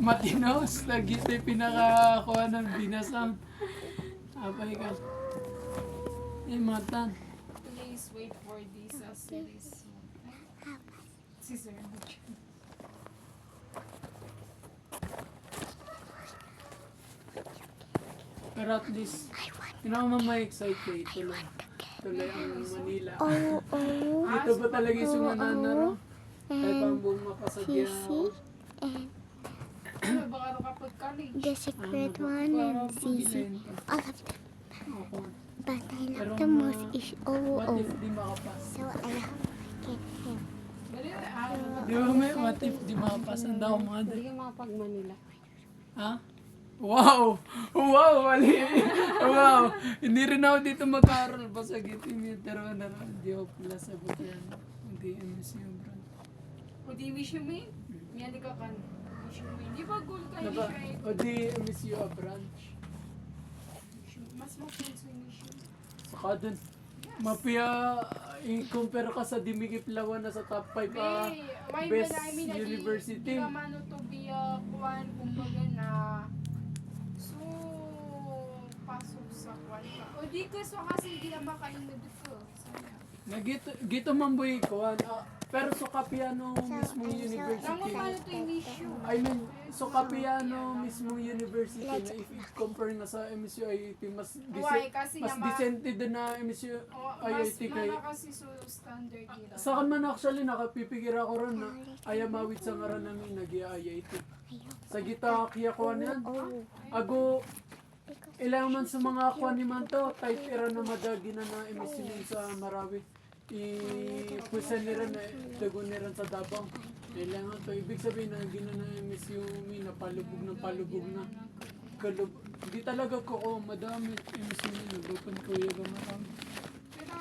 Matinos, lagi tayo pinakakuha ng binasang. Apay ka. Matan. Please wait for this series. Si Sir. Pero at least, ma-excite kayo. Tuloy ang Manila. Dito ba talaga yung sumanan na ro? Ay pang buong mapasadya ako. Ano ba karo kapag kaling? The secret one and Zizi. All of them. Ako. But I Pero love the most is what if OO. di makapas? So I have to get him. Dali na, ano ba? Di ba may what if di makapas? Ang daw mga Hindi ka makapag Manila. Ha? Wow! Wow! Mali! Wow! Hindi rin ako dito mag-aaral. Basta gitin yun. Pero hindi ako pala sa yan. Hindi MSU, bro. O di wish you me? Yan ka kan. Wish you me. Di ba goal ka Diba? wish you? O di MSU a branch. Mas mapunso yung wish you. Saka dun, mapia, i-compare ka sa Dimigiplawan na sa top 5 best university. Di naman to be kuwan, kumbaga na. So, pasok sa kuwan ka. O di ka, so kasi hindi na makainod ko. Gito man boy ko, pero so kapiano mismo university. Naman paano to yung wish you? I mean, so kapiano mismo university na if i-compare na sa MSU IIT, mas Why? Kasi mas naman, decente din na MSU mas IIT kay. mana kasi so standard nila. Sa man actually nakapipigir ako ron na ayamawit sa ngaran namin nag-IIT. Sa gita kaya ko niyan. Ago ilang man sa mga kuan ni man to, type era na madagi na MSU din sa Marawi. I-pusan nila na dagon nila sa Dabang. Kailangan to. Ibig sabihin na gina na MSU mi na palubog na. Hindi talaga ko madami MSU mi nag-open ko yung marami. Pero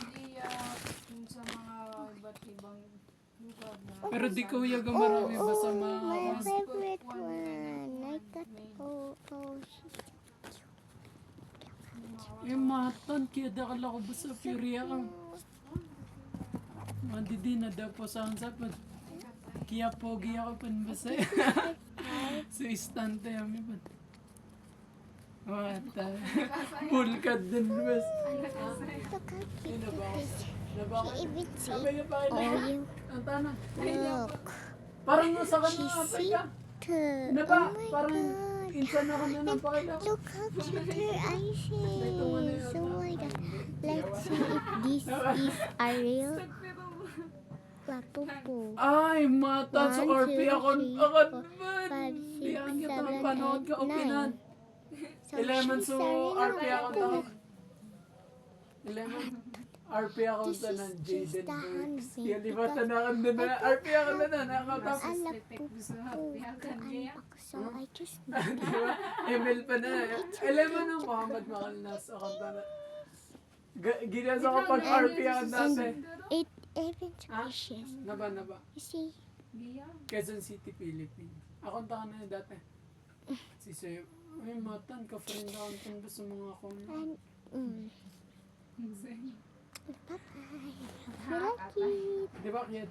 hindi yung sa mga iba't ibang lugar na. Pero di ko yung marami basta My mga favorite one. I got photos. matan kaya dakala ko ba sa Furia ka. Hindi na daw po sa hansapan. Kaya pogi ako pan basa. Sa istante kami pa. Mata. Pulkad din bas. Look how cute Sino ba? it is. Nabaka. She even see. Sabay ka pa Oh, kailangan. you Ang tanong. look. Parang nasa ka She na apay see ka. her. Na ba? Oh my Parang god. insan ako na ng pakailangan. Look how cute her eyes is. Oh my god. Let's see if this is a real Lapupo. Ay, mata sa 1, RP 2, ako. 3, Ako 4, naman. 5, Di ang 6, kita 7, panood ka 8, opinan. 9. So 11 she's so a real RP ako tawag. Lapupo. 11. RP ako This sa is ng just Jaden the Burks. hunting Kaya di ba because tanakan na na. RP ako na na. Nakatapos. A Detect gusto na Lapupo. piyakan niya. So I just Di ba? ML pa na. 11 ng Muhammad Makalnas. Ako na. Ginasa ko pag RP ako dati. it even Ha? precious. Naba. You see, Giya. Quezon City, Philippines. Ako ang taka na yun dati. Si Sir, ay matan, ka-friend ako ang tanda sa mga akong. and Insane. bye bye. We like it. Di ba kaya